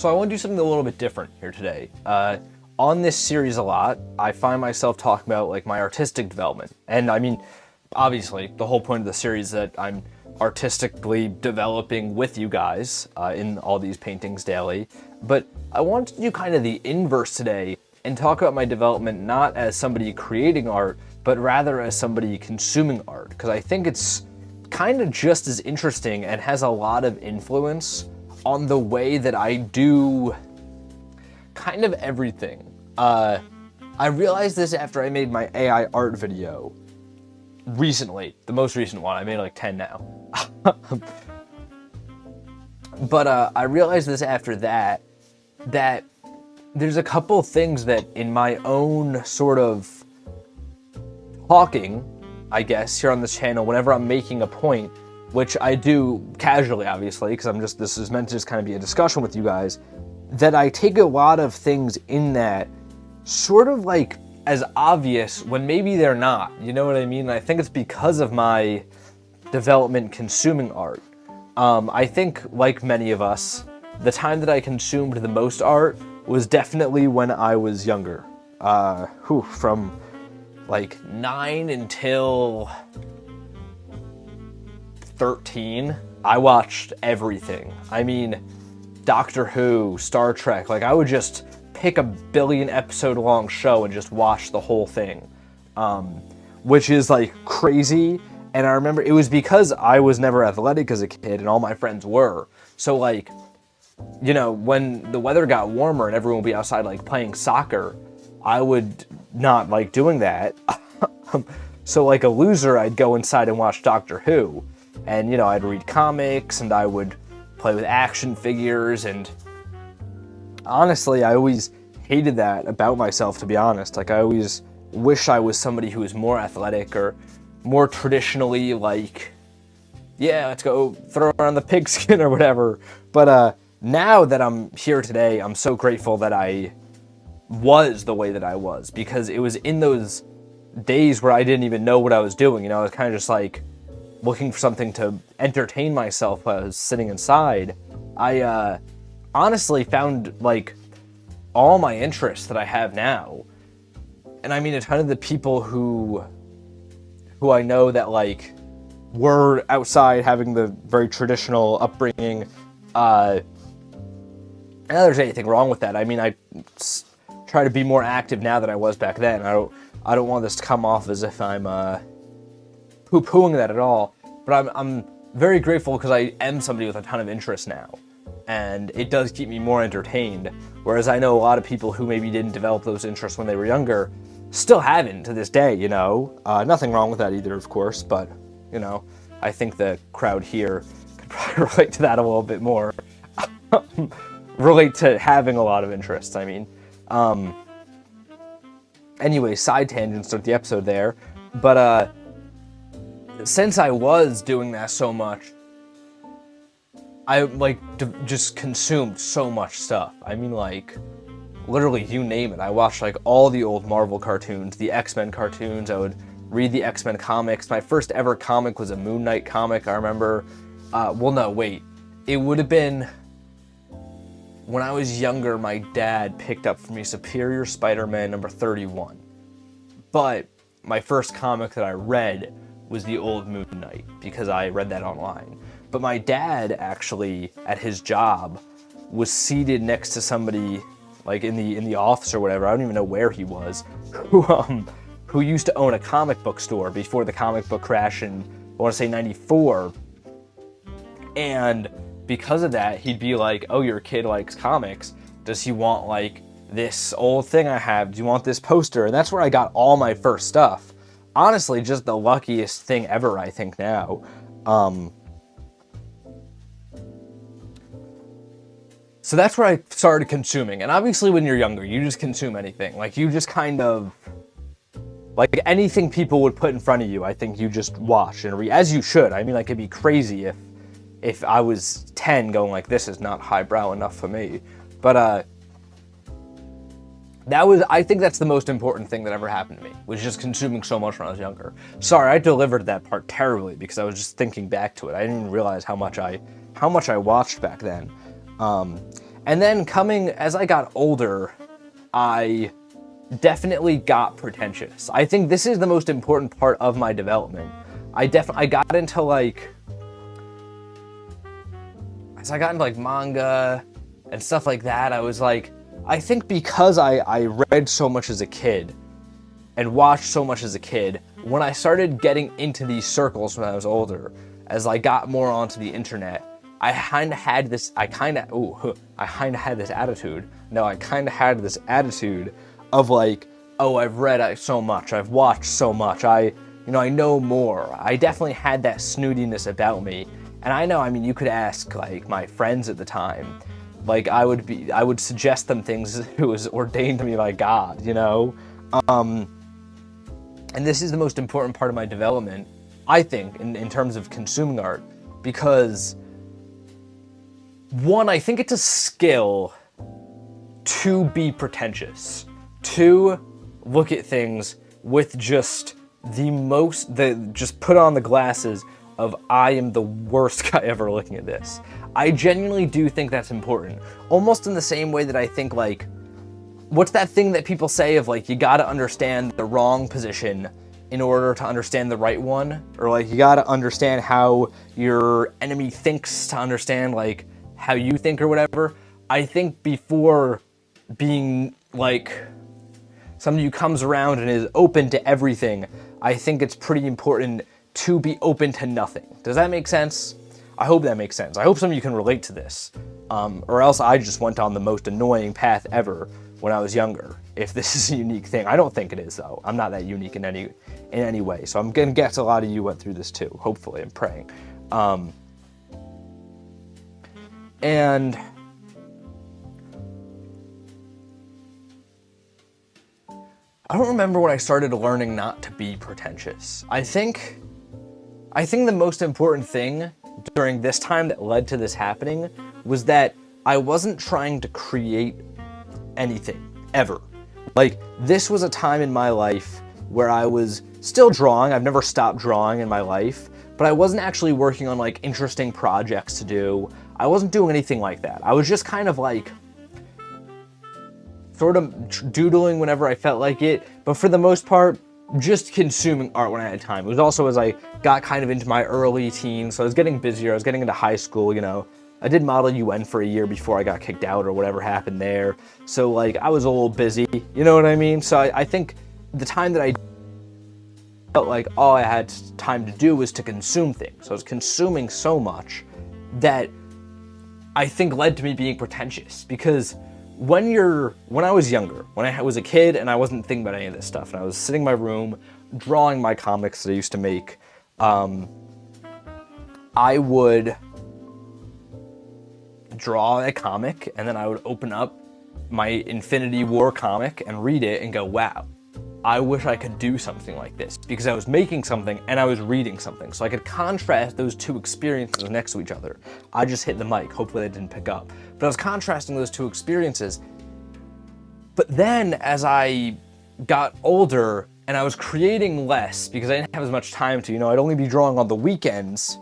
So I want to do something a little bit different here today. On this series a lot, I find myself talking about like my artistic development. And I mean, obviously, the whole point of the series is that I'm artistically developing with you guys in all these paintings daily. But I want to do kind of the inverse today and talk about my development not as somebody creating art, but rather as somebody consuming art. Because I think it's kind of just as interesting and has a lot of influence on the way that I do kind of everything. I realized this after I made my AI art video recently, the most recent one. I made like 10 now. But I realized this after that there's a couple things that in my own sort of talking, I guess, here on this channel, whenever I'm making a point, which I do casually, obviously, because this is meant to just kind of be a discussion with you guys, that I take a lot of things in that sort of like as obvious when maybe they're not, you know what I mean? And I think it's because of my development consuming art. I think, like many of us, the time that I consumed the most art was definitely when I was younger. From like 9 until 13, I watched everything. I mean, Doctor Who, Star Trek, like I would just pick a billion episode long show and just watch the whole thing, which is like crazy. And I remember it was because I was never athletic as a kid and all my friends were. So like, you know, when the weather got warmer and everyone would be outside like playing soccer, I would not like doing that. So like a loser, I'd go inside and watch Doctor Who. And, you know, I'd read comics and I would play with action figures. And honestly, I always hated that about myself, to be honest. Like, I always wish I was somebody who was more athletic or more traditionally like, yeah, let's go throw around the pigskin or whatever. But now that I'm here today, I'm so grateful that I was the way that I was, because it was in those days where I didn't even know what I was doing. You know, I was kind of just like looking for something to entertain myself while I was sitting inside. I honestly found like all my interests that I have now. And I mean, a ton of the people who I know that like were outside having the very traditional upbringing, and not there's anything wrong with that. I mean, I try to be more active now than I was back then. I don't want this to come off as if I'm poo-pooing that at all, but I'm very grateful because I am somebody with a ton of interest now, and it does keep me more entertained, whereas I know a lot of people who maybe didn't develop those interests when they were younger still haven't to this day, you know. Nothing wrong with that either, of course, but, you know, I think the crowd here could probably relate to that a little bit more. Relate to having a lot of interests, I mean. Anyway, side tangent, start the episode there. But since I was doing that so much, I like just consumed so much stuff. I mean, like, literally, you name it. I watched like all the old Marvel cartoons, the X-Men cartoons. I would read the X-Men comics. My first ever comic was a Moon Knight comic, I remember. Well, no, wait. It would have been when I was younger, my dad picked up for me Superior Spider-Man number 31. But my first comic that I read was the old Moon Knight, because I read that online. But my dad actually, at his job, was seated next to somebody like in the office or whatever. I don't even know where he was, who used to own a comic book store before the comic book crash in, I want to say 94. And because of that, he'd be like, oh, your kid likes comics. Does he want like this old thing I have? Do you want this poster? And that's where I got all my first stuff. Honestly, just the luckiest thing ever, I think now. So that's where I started consuming. And obviously when you're younger, you just consume anything. Like, you just kind of, like, anything people would put in front of you, I think you just watch and read, as you should. I mean, like, it'd be crazy if I was 10 going like, this is not highbrow enough for me. But I think that's the most important thing that ever happened to me, was just consuming so much when I was younger. Sorry, I delivered that part terribly because I was just thinking back to it. I didn't even realize how much I watched back then. And then as I got older, I definitely got pretentious. I think this is the most important part of my development. I got into like, as I got into like manga and stuff like that, I was like, I think because I read so much as a kid and watched so much as a kid, when I started getting into these circles when I was older, as I got more onto the internet, I kind of had this attitude of like, oh, I've read so much, I've watched so much, I know more. I definitely had that snootiness about me. And I mean, you could ask like my friends at the time, like I would suggest them things that was ordained to me by God, And this is the most important part of my development, I think, in terms of consuming art, because one, I think it's a skill to be pretentious, to look at things with just just put on the glasses of I am the worst guy ever looking at this. I genuinely do think that's important. Almost in the same way that I think like, what's that thing that people say of like, you gotta understand the wrong position in order to understand the right one? Or like, you gotta understand how your enemy thinks to understand like how you think or whatever. I think before being like, somebody who comes around and is open to everything, I think it's pretty important to be open to nothing. Does that make sense? I hope that makes sense. I hope some of you can relate to this. Or else I just went on the most annoying path ever when I was younger, if this is a unique thing. I don't think it is, though. I'm not that unique in any way. So I'm gonna guess a lot of you went through this too. Hopefully, I'm praying. And I don't remember when I started learning not to be pretentious. I think the most important thing during this time that led to this happening was that I wasn't trying to create anything, ever. Like, this was a time in my life where I was still drawing. I've never stopped drawing in my life, but I wasn't actually working on like interesting projects to do. I wasn't doing anything like that. I was just kind of like sort of doodling whenever I felt like it, but for the most part, just consuming art when I had time. It was also as I got kind of into my early teens, so I was getting busier, I was getting into high school, I did Model UN for a year before I got kicked out or whatever happened there. So like, I was a little busy, you know what I mean? So I think the time that I felt like all I had time to do was to consume things. So I was consuming so much that I think led to me being pretentious, because when I was younger, when I was a kid and I wasn't thinking about any of this stuff, and I was sitting in my room drawing my comics that I used to make, I would draw a comic and then I would open up my Infinity War comic and read it and go, wow, I wish I could do something like this, because I was making something and I was reading something. So I could contrast those two experiences next to each other. I just hit the mic, hopefully that didn't pick up. But I was contrasting those two experiences. But then as I got older and I was creating less because I didn't have as much time to, I'd only be drawing on the weekends.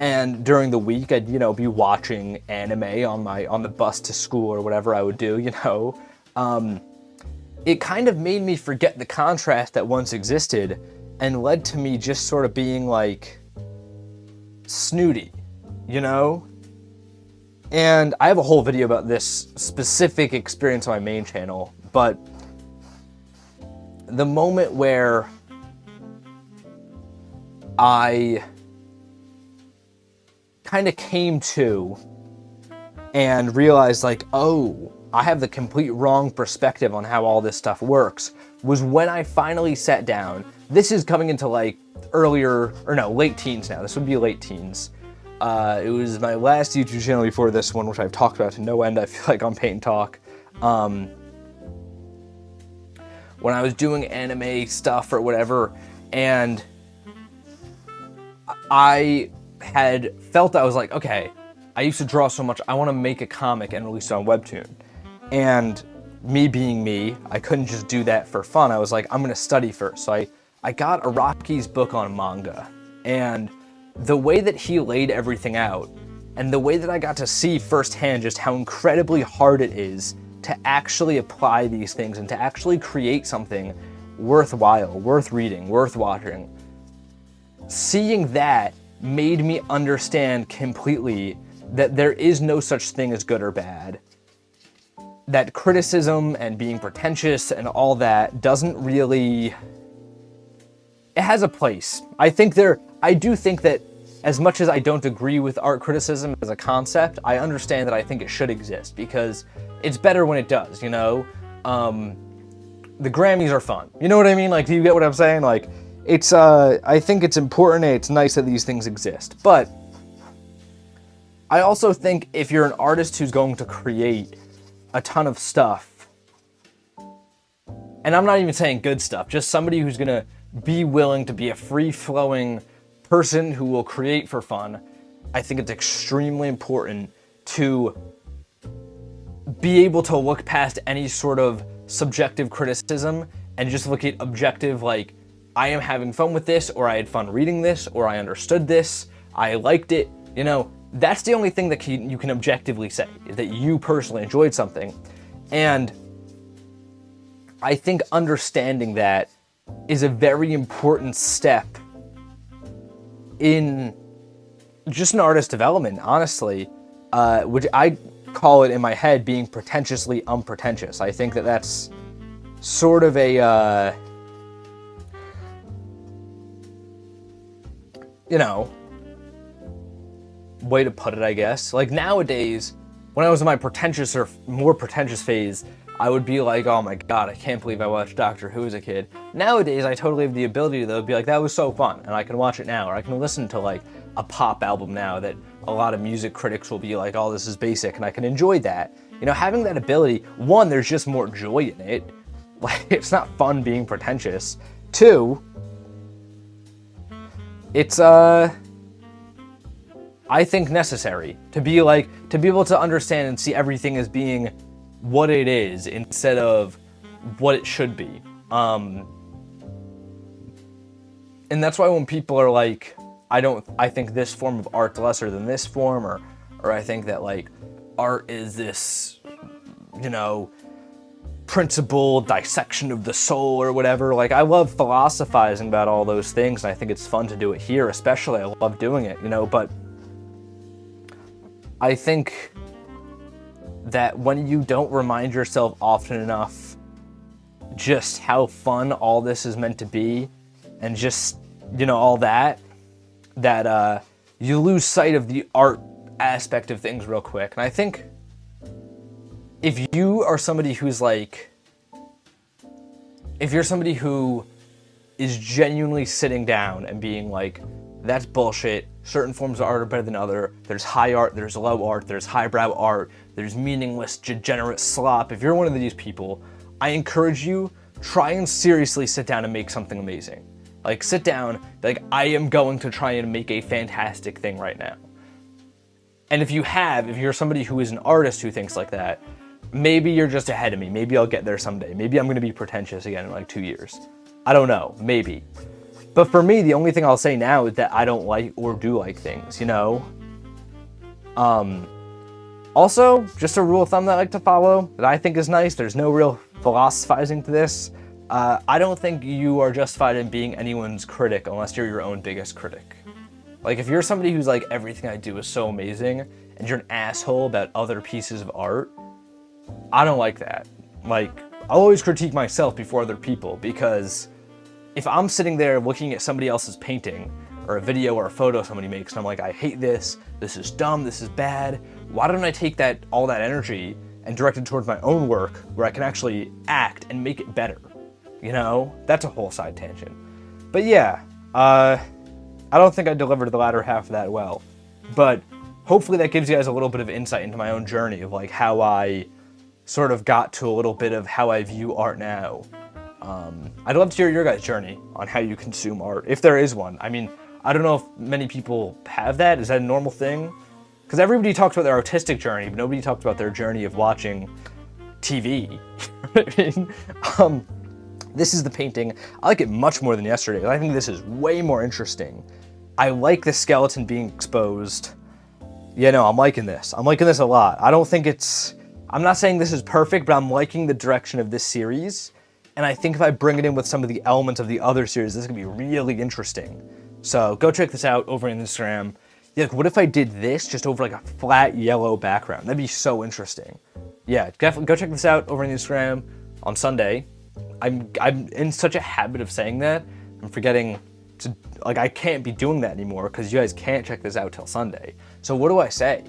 And during the week, I'd, be watching anime on the bus to school or whatever I would do, it kind of made me forget the contrast that once existed and led to me just sort of being like snooty, And I have a whole video about this specific experience on my main channel, but the moment where I kind of came to and realized like, oh, I have the complete wrong perspective on how all this stuff works, was when I finally sat down. This is coming into like late teens now. This would be late teens. It was my last YouTube channel before this one, which I've talked about to no end, I feel like, on Paint&Talk. When I was doing anime stuff or whatever, and I had felt I was like, okay, I used to draw so much, I want to make a comic and release it on Webtoon. And me being me, I couldn't just do that for fun. I was like, I'm going to study first. So I got Araki's book on manga. And the way that he laid everything out And the way that I got to see firsthand just how incredibly hard it is to actually apply these things and to actually create something worthwhile, worth reading, worth watching. Seeing that made me understand completely that there is no such thing as good or bad. That criticism and being pretentious and all that doesn't really... It has a place. I do think that as much as I don't agree with art criticism as a concept, I understand that I think it should exist because it's better when it does, you know? The Grammys are fun. You know what I mean? Like, do you get what I'm saying? Like, it's, I think it's important and it's nice that these things exist. But I also think if you're an artist who's going to create a ton of stuff, and I'm not even saying good stuff, just somebody who's gonna be willing to be a free-flowing person who will create for fun, I think it's extremely important to be able to look past any sort of subjective criticism and just look at objective, like, I am having fun with this, or I had fun reading this, or I understood this, I liked it, you know, that's the only thing that you can objectively say, is that you personally enjoyed something. And I think understanding that is a very important step in just an artist development, honestly, which I call it in my head being pretentiously unpretentious. I think that that's sort of a, you know, way to put it, I guess. Like nowadays, when I was in my pretentious or more pretentious phase, I would be like, oh my god, I can't believe I watched Doctor Who as a kid. Nowadays, I totally have the ability to be like, that was so fun, and I can watch it now, or I can listen to like a pop album now that a lot of music critics will be like, oh, this is basic, and I can enjoy that. You know, having that ability, one, there's just more joy in it. Like, it's not fun being pretentious. Two, it's, I think necessary to be able to understand and see everything as being what it is instead of what it should be. And that's why when people are like, I think this form of art's lesser than this form, or I think that like art is this, you know, principled dissection of the soul or whatever. Like, I love philosophizing about all those things, and I think it's fun to do it here, especially. I love doing it, you know, but I think that when you don't remind yourself often enough just how fun all this is meant to be, and just, you know, all that you lose sight of the art aspect of things real quick. And I think if you are somebody who's like, if you're somebody who is genuinely sitting down and being like, that's bullshit, certain forms of art are better than other, there's high art, there's low art, there's highbrow art, there's meaningless, degenerate slop. If you're one of these people, I encourage you, try and seriously sit down and make something amazing. Like, sit down, be like, I am going to try and make a fantastic thing right now. And if you're somebody who is an artist who thinks like that, maybe you're just ahead of me. Maybe I'll get there someday. Maybe I'm going to be pretentious again in like 2 years. I don't know, maybe. But for me, the only thing I'll say now is that I don't like or do like things, you know? Also, just a rule of thumb that I like to follow that I think is nice, there's no real philosophizing to this. I don't think you are justified in being anyone's critic unless you're your own biggest critic. Like, if you're somebody who's like, everything I do is so amazing, and you're an asshole about other pieces of art, I don't like that. Like, I'll always critique myself before other people, because if I'm sitting there looking at somebody else's painting, or a video or a photo somebody makes, and I'm like, I hate this, this is dumb, this is bad, why don't I take all that energy and direct it towards my own work, where I can actually act and make it better? You know? That's a whole side tangent. But yeah, I don't think I delivered the latter half of that well. But hopefully that gives you guys a little bit of insight into my own journey of like how I sort of got to a little bit of how I view art now. I'd love to hear your guys' journey on how you consume art, if there is one. I mean, I don't know if many people have that. Is that a normal thing? Because everybody talks about their artistic journey, but nobody talks about their journey of watching TV. I mean, this is the painting. I like it much more than yesterday. I think this is way more interesting. I like the skeleton being exposed. Yeah, no, I'm liking this. I'm liking this a lot. I'm not saying this is perfect, but I'm liking the direction of this series. And I think if I bring it in with some of the elements of the other series, this is gonna be really interesting. So go check this out over on Instagram. Yeah, like, what if I did this just over like a flat yellow background? That'd be so interesting. Yeah, definitely go check this out over on Instagram on Sunday. I'm in such a habit of saying that, I'm forgetting to, like, I can't be doing that anymore because you guys can't check this out till Sunday. So what do I say?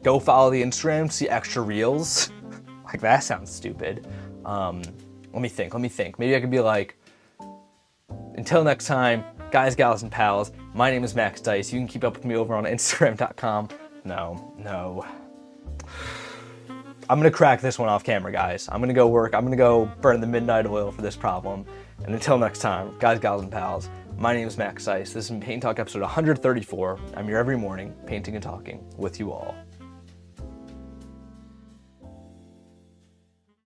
Go follow the Instagram, see extra reels. Like, that sounds stupid. Let me think. Maybe I could be like, until next time, guys, gals, and pals, my name is Max Dice. You can keep up with me over on Instagram.com. No. I'm gonna crack this one off camera, guys. I'm gonna go work. I'm gonna go burn the midnight oil for this problem. And until next time, guys, gals, and pals, my name is Max Dice. This is Paint Talk episode 134. I'm here every morning, painting and talking with you all.